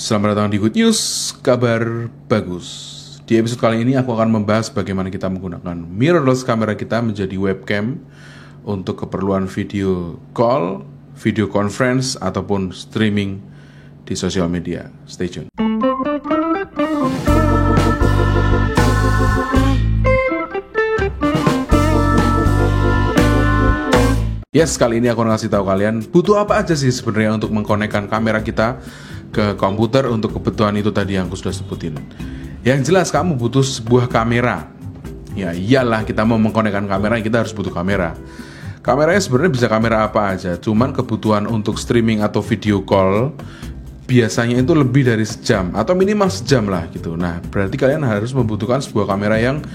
Selamat datang di Good News, kabar bagus. Di episode kali ini aku akan membahas bagaimana kita menggunakan mirrorless kamera kita menjadi webcam untuk keperluan video call, video conference, ataupun streaming di sosial media. Stay tune. Yes, kali ini aku akan kasih tahu kalian butuh apa aja sih sebenarnya untuk mengkonekkan kamera kita ke komputer untuk kebutuhan itu tadi yang aku sudah sebutin. Yang jelas kamu butuh sebuah kamera. Ya iyalah, kita mau mengkonekkan kamera, kita harus butuh kamera. Kameranya sebenarnya bisa kamera apa aja, cuman kebutuhan untuk streaming atau video call biasanya itu lebih dari sejam atau minimal sejam lah gitu. Nah, berarti kalian harus membutuhkan sebuah kamera yang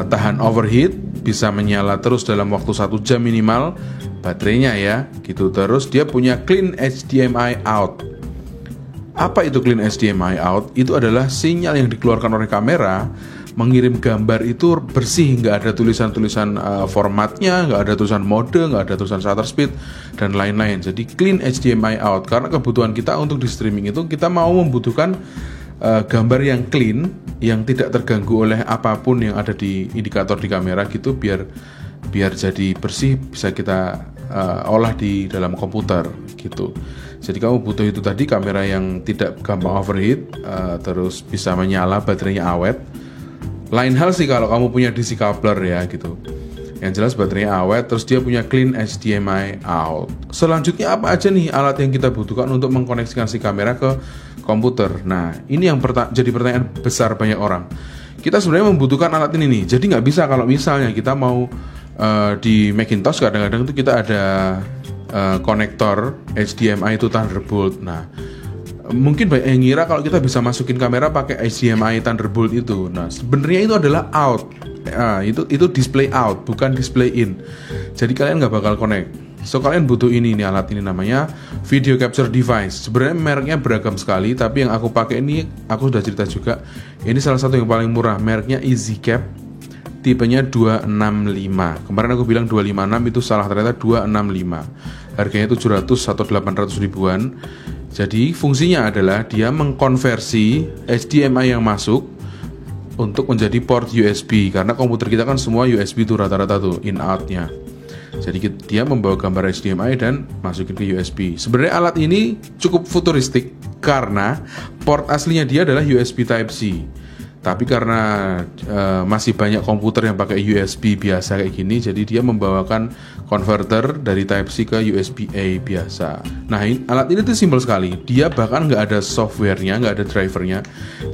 tahan overheat, bisa menyala terus dalam waktu 1 jam minimal baterainya ya gitu. Terus dia punya clean HDMI out. Apa itu clean HDMI out? Itu adalah sinyal yang dikeluarkan oleh kamera mengirim gambar itu bersih, nggak ada tulisan-tulisan formatnya, nggak ada tulisan mode, nggak ada tulisan shutter speed dan lain-lain. Jadi clean HDMI out karena kebutuhan kita untuk di streaming itu kita mau membutuhkan gambar yang clean, yang tidak terganggu oleh apapun yang ada di indikator di kamera gitu, biar jadi bersih, bisa kita olah di dalam komputer gitu. Jadi kamu butuh itu tadi, kamera yang tidak gampang overheat, terus bisa menyala, baterainya awet. Lain hal sih kalau kamu punya DC coupler ya gitu. Yang jelas baterainya awet, terus dia punya clean HDMI out. Selanjutnya apa aja nih alat yang kita butuhkan untuk mengkoneksikan si kamera ke komputer? Nah, ini yang jadi pertanyaan besar banyak orang. Kita sebenarnya membutuhkan alat ini nih. Jadi nggak bisa kalau misalnya kita mau di Macintosh kadang-kadang itu kita ada konektor HDMI itu Thunderbolt. Nah, mungkin banyak yang ngira kalau kita bisa masukin kamera pakai HDMI Thunderbolt itu. Nah, sebenarnya itu adalah out. Itu display out, bukan display in. Jadi kalian nggak bakal connect. So kalian butuh ini alat ini namanya video capture device. Sebenarnya mereknya beragam sekali, tapi yang aku pakai ini aku sudah cerita juga. Ini salah satu yang paling murah, mereknya EasyCap, tipenya 265. Kemarin aku bilang 256, itu salah, ternyata 265. Harganya 700 atau 800 ribuan. Jadi fungsinya adalah dia mengkonversi HDMI yang masuk untuk menjadi port USB, karena komputer kita kan semua USB tuh rata-rata tuh in out-nya. Jadi dia membawa gambar HDMI dan masukin ke USB. Sebenarnya alat ini cukup futuristik karena port aslinya dia adalah USB Type-C. Tapi karena masih banyak komputer yang pakai USB biasa kayak gini, jadi dia membawakan converter dari Type-C ke USB-A biasa. Nah, alat ini tuh simpel sekali. Dia bahkan nggak ada softwarenya, nggak ada drivernya.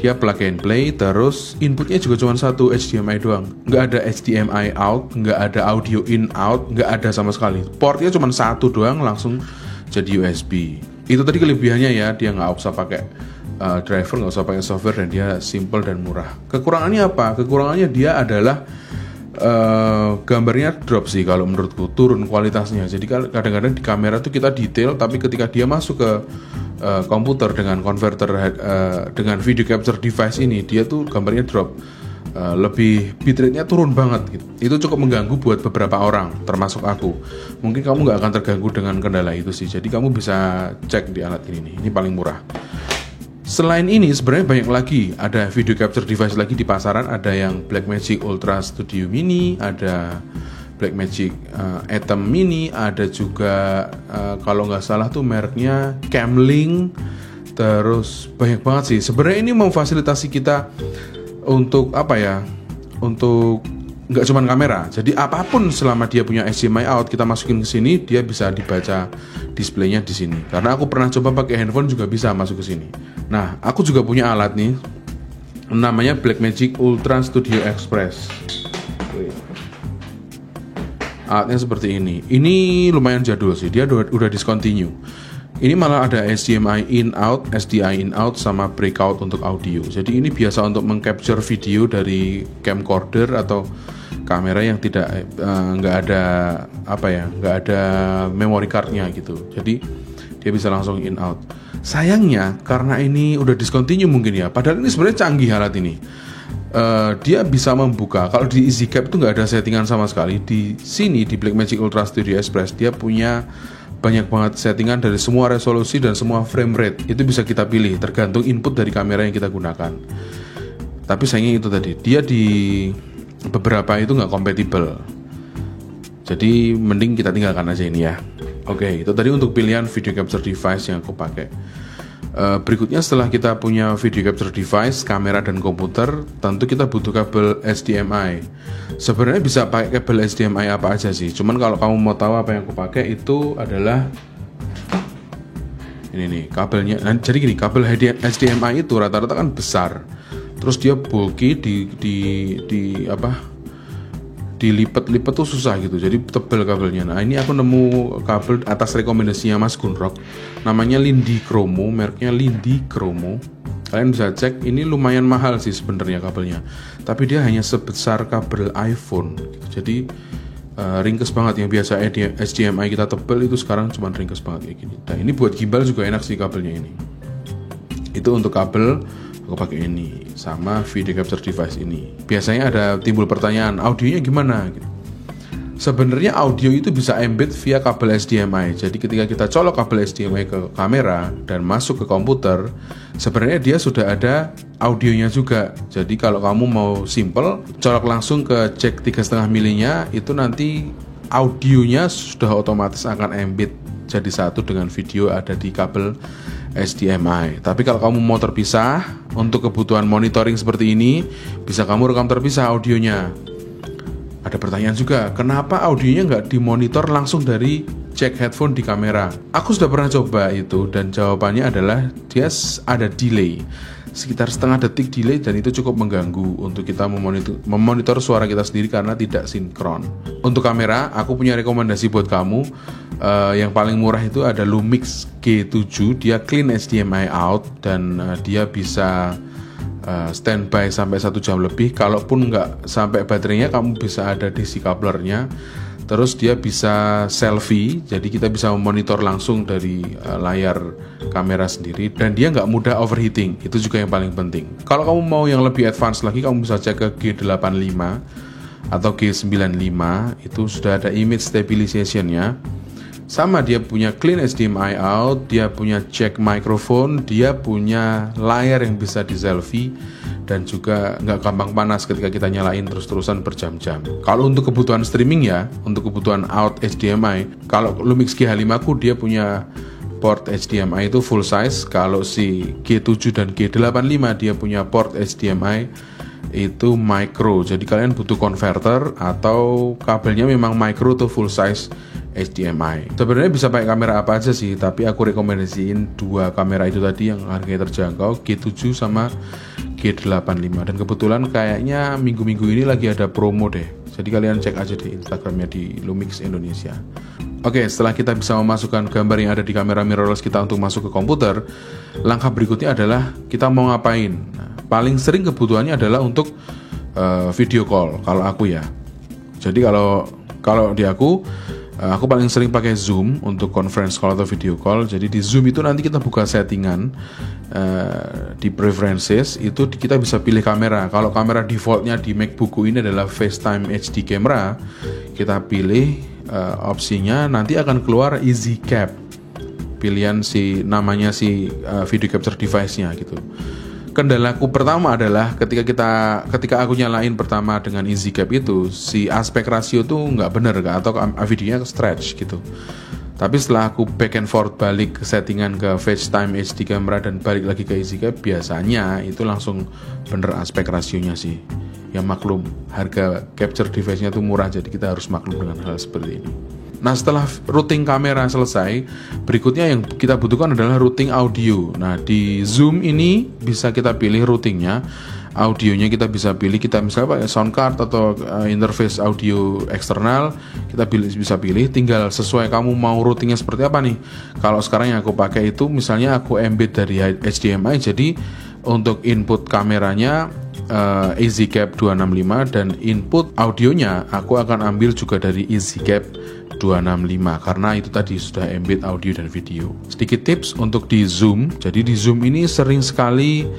Dia plug and play, terus inputnya juga cuma satu, HDMI doang. Nggak ada HDMI out, nggak ada audio in out, nggak ada sama sekali. Portnya cuma satu doang, langsung jadi USB. Itu tadi kelebihannya ya, dia nggak usah pakai driver, nggak usah pakai software, dan dia simple dan murah. Kekurangannya apa? Kekurangannya dia adalah gambarnya drop sih kalau menurutku, turun kualitasnya. Jadi kadang-kadang di kamera tuh kita detail, tapi ketika dia masuk ke komputer dengan converter dengan video capture device ini, dia tuh gambarnya drop, lebih bitrate-nya turun banget gitu. Itu cukup mengganggu buat beberapa orang, termasuk aku. Mungkin kamu nggak akan terganggu dengan kendala itu sih. Jadi kamu bisa cek di alat ini nih. Ini paling murah. Selain ini sebenarnya banyak lagi, ada video capture device lagi di pasaran. Ada yang Blackmagic Ultra Studio Mini, ada Blackmagic Atom Mini, ada juga kalau nggak salah tuh mereknya Camlink. Terus banyak banget sih. Sebenarnya ini memfasilitasi kita untuk apa ya? Untuk nggak cuma kamera. Jadi apapun selama dia punya HDMI out, kita masukin ke sini, dia bisa dibaca displaynya di sini. Karena aku pernah coba pakai handphone juga bisa masuk ke sini. Nah, aku juga punya alat nih, namanya Blackmagic Ultra Studio Express. Alatnya seperti ini. Ini lumayan jadul sih, dia udah discontinue. Ini malah ada HDMI in out, SDI in out, sama breakout untuk audio. Jadi ini biasa untuk mengcapture video dari camcorder atau kamera yang nggak ada memory cardnya gitu. Jadi dia bisa langsung in out. Sayangnya karena ini udah discontinue mungkin ya. Padahal ini sebenarnya canggih alat ini. Dia bisa membuka. Kalau di EasyCap itu nggak ada settingan sama sekali. Di sini di Blackmagic Ultra Studio Express dia punya banyak banget settingan dari semua resolusi dan semua frame rate. Itu bisa kita pilih tergantung input dari kamera yang kita gunakan. Tapi sayangnya itu tadi, dia di beberapa itu nggak kompatibel. Jadi mending kita tinggalkan aja ini ya. Oke, itu tadi untuk pilihan video capture device yang aku pakai. Berikutnya setelah kita punya video capture device, kamera dan komputer, tentu kita butuh kabel HDMI. Sebenarnya bisa pakai kabel HDMI apa aja sih. Cuman kalau kamu mau tahu apa yang aku pakai itu adalah ini nih kabelnya. Nah, jadi gini, kabel HDMI itu rata-rata kan besar. Terus dia bulky dilipat-lipat tuh susah gitu, jadi tebal kabelnya. Nah ini aku nemu kabel atas rekomendasinya Mas Gunrok, namanya Lindy Chromo, mereknya Lindy Chromo. Kalian bisa cek, ini lumayan mahal sih sebenarnya kabelnya, tapi dia hanya sebesar kabel iPhone gitu. Jadi ringkes banget, yang biasa HDMI kita tebal itu sekarang cuma ringkes banget kayak gini. Nah ini buat gimbal juga enak sih kabelnya ini. Itu untuk kabel aku pakai ini sama video capture device ini. Biasanya ada timbul pertanyaan, audionya gimana gitu. Sebenarnya audio itu bisa embed via kabel HDMI. Jadi ketika kita colok kabel HDMI ke kamera dan masuk ke komputer, sebenarnya dia sudah ada audionya juga. Jadi kalau kamu mau simple, colok langsung ke jack 3,5 milinya, itu nanti audionya sudah otomatis akan embed jadi satu dengan video ada di kabel HDMI. Tapi kalau kamu mau terpisah untuk kebutuhan monitoring seperti ini, bisa kamu rekam terpisah audionya. Ada pertanyaan juga, kenapa audionya nggak dimonitor langsung dari jack headphone di kamera? Aku sudah pernah coba itu dan jawabannya adalah dia ada delay, sekitar setengah detik delay, dan itu cukup mengganggu untuk kita memonitor suara kita sendiri karena tidak sinkron. Untuk kamera, aku punya rekomendasi buat kamu. Yang paling murah itu ada Lumix G7, dia clean HDMI out dan dia bisa standby sampai 1 jam lebih. Kalaupun nggak sampai baterainya, kamu bisa ada DC couplernya. Terus dia bisa selfie, jadi kita bisa memonitor langsung dari layar kamera sendiri, dan dia nggak mudah overheating. Itu juga yang paling penting. Kalau kamu mau yang lebih advance lagi, kamu bisa cek ke G85 atau G95, itu sudah ada image stabilization-nya. Sama, dia punya clean HDMI out, dia punya jack microphone, dia punya layar yang bisa di selfie, dan juga nggak gampang panas ketika kita nyalain terus-terusan berjam-jam. Kalau untuk kebutuhan streaming ya, untuk kebutuhan out HDMI, kalau Lumix G5 aku dia punya port HDMI itu full size. Kalau si G7 dan G85 dia punya port HDMI itu micro. Jadi kalian butuh converter atau kabelnya memang micro atau full size HDMI. Sebenarnya bisa pakai kamera apa aja sih, tapi aku rekomendasiin 2 kamera itu tadi yang harganya terjangkau, G7 sama G85. Dan kebetulan kayaknya minggu-minggu ini lagi ada promo deh. Jadi kalian cek aja di Instagramnya di Lumix Indonesia. Oke, setelah kita bisa memasukkan gambar yang ada di kamera mirrorless kita untuk masuk ke komputer, langkah berikutnya adalah kita mau ngapain. Nah, paling sering kebutuhannya adalah untuk video call kalau aku ya. Jadi kalau di aku paling sering pakai Zoom untuk conference call atau video call. Jadi di Zoom itu nanti kita buka settingan di preferences, itu kita bisa pilih kamera. Kalau kamera defaultnya di MacBookku ini adalah FaceTime HD camera, kita pilih opsinya, nanti akan keluar Easy Cap, pilihan namanya video capture device-nya gitu. Kendalaku pertama adalah ketika aku nyalain pertama dengan Easy Cap itu, si aspek rasio tuh nggak bener atau videonya stretch gitu. Tapi setelah aku back and forth balik ke settingan ke FaceTime HD camera dan balik lagi ke Easy Cap, biasanya itu langsung bener aspek rasionya sih. Ya maklum, harga capture device-nya tuh murah, jadi kita harus maklum dengan hal seperti ini. Nah, setelah routing kamera selesai, berikutnya yang kita butuhkan adalah routing audio. Nah, di Zoom ini bisa kita pilih routingnya. Audionya kita bisa pilih, kita misalnya pakai sound card atau interface audio eksternal, kita bisa pilih, tinggal sesuai kamu mau routingnya seperti apa nih. Kalau sekarang yang aku pakai itu misalnya aku embed dari HDMI, jadi untuk input kameranya EasyCap 265 dan input audionya aku akan ambil juga dari EasyCap 265 karena itu tadi sudah embed audio dan video. Sedikit tips untuk di Zoom. Jadi di Zoom ini sering sekali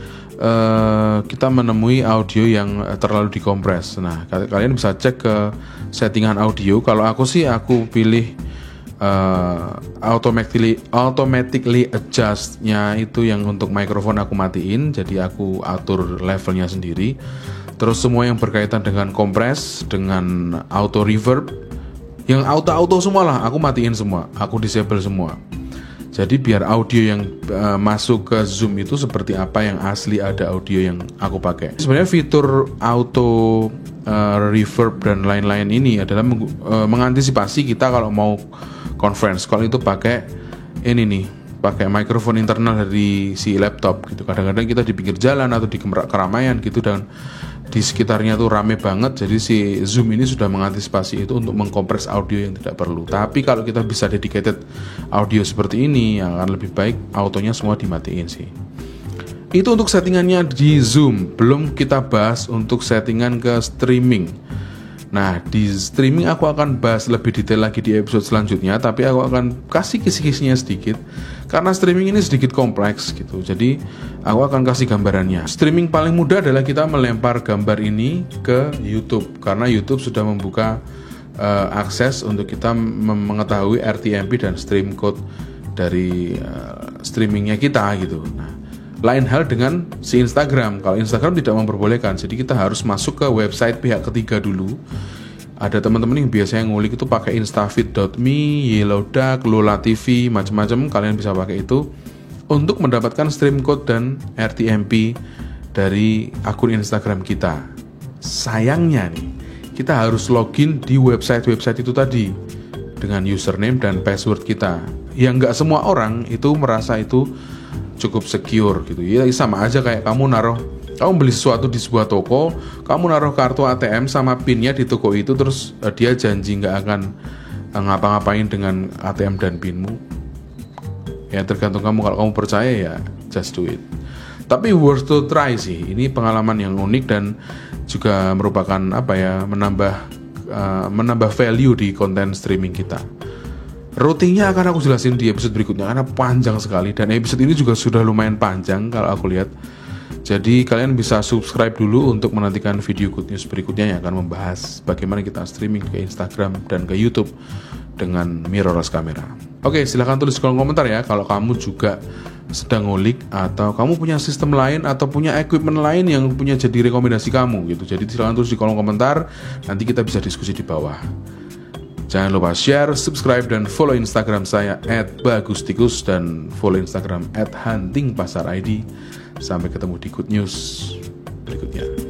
kita menemui audio yang terlalu dikompres. Nah, kalian bisa cek ke settingan audio. Kalau aku sih aku pilih automatically adjust-nya itu yang untuk mikrofon aku matiin, jadi aku atur levelnya sendiri. Terus semua yang berkaitan dengan kompres, dengan auto reverb, yang auto semua lah aku matiin semua, aku disable semua. Jadi biar audio yang masuk ke Zoom itu seperti apa yang asli ada audio yang aku pakai. Sebenarnya fitur auto reverb dan lain-lain ini adalah mengantisipasi kita kalau mau conference call itu pakai ini nih, pakai mikrofon internal dari si laptop gitu. Kadang-kadang kita di pinggir jalan atau di keramaian gitu dan di sekitarnya tuh rame banget, jadi si Zoom ini sudah mengantisipasi itu untuk mengkompres audio yang tidak perlu. Tapi kalau kita bisa dedicated audio seperti ini, yang akan lebih baik autonya semua dimatiin sih. Itu untuk settingannya di Zoom. Belum kita bahas untuk settingan ke streaming. Nah, di streaming aku akan bahas lebih detail lagi di episode selanjutnya, tapi aku akan kasih kisi-kisinya sedikit karena streaming ini sedikit kompleks gitu. Jadi, aku akan kasih gambarannya. Streaming paling mudah adalah kita melempar gambar ini ke YouTube karena YouTube sudah membuka akses untuk kita mengetahui RTMP dan stream code dari streamingnya kita gitu. Nah, lain hal dengan si Instagram. Kalau Instagram tidak memperbolehkan, jadi kita harus masuk ke website pihak ketiga dulu. Ada teman-teman yang biasanya ngulik itu pakai instafeed.me, Yellowduck, Lola TV, macam-macam. Kalian bisa pakai itu untuk mendapatkan stream code dan RTMP dari akun Instagram kita. Sayangnya nih, kita harus login di website-website itu tadi dengan username dan password kita. Yang nggak semua orang itu merasa itu cukup secure gitu. Ya sama aja kayak kamu beli sesuatu di sebuah toko, kamu naruh kartu ATM sama PIN-nya di toko itu, terus dia janji nggak akan ngapa-ngapain dengan ATM dan PIN-mu. Ya tergantung kamu, kalau kamu percaya ya just do it. Tapi worth to try sih. Ini pengalaman yang unik dan juga merupakan menambah value di konten streaming kita. Routingnya akan aku jelasin di episode berikutnya karena panjang sekali, dan episode ini juga sudah lumayan panjang kalau aku lihat. Jadi kalian bisa subscribe dulu untuk menantikan video Good News berikutnya yang akan membahas bagaimana kita streaming ke Instagram dan ke YouTube dengan mirrorless kamera. Oke, silahkan tulis di kolom komentar ya kalau kamu juga sedang ngulik atau kamu punya sistem lain atau punya equipment lain yang punya jadi rekomendasi kamu gitu. Jadi silahkan tulis di kolom komentar, nanti kita bisa diskusi di bawah. Jangan lupa share, subscribe, dan follow Instagram saya @bagustikus dan follow Instagram @huntingpasarid. Sampai ketemu di Good News berikutnya.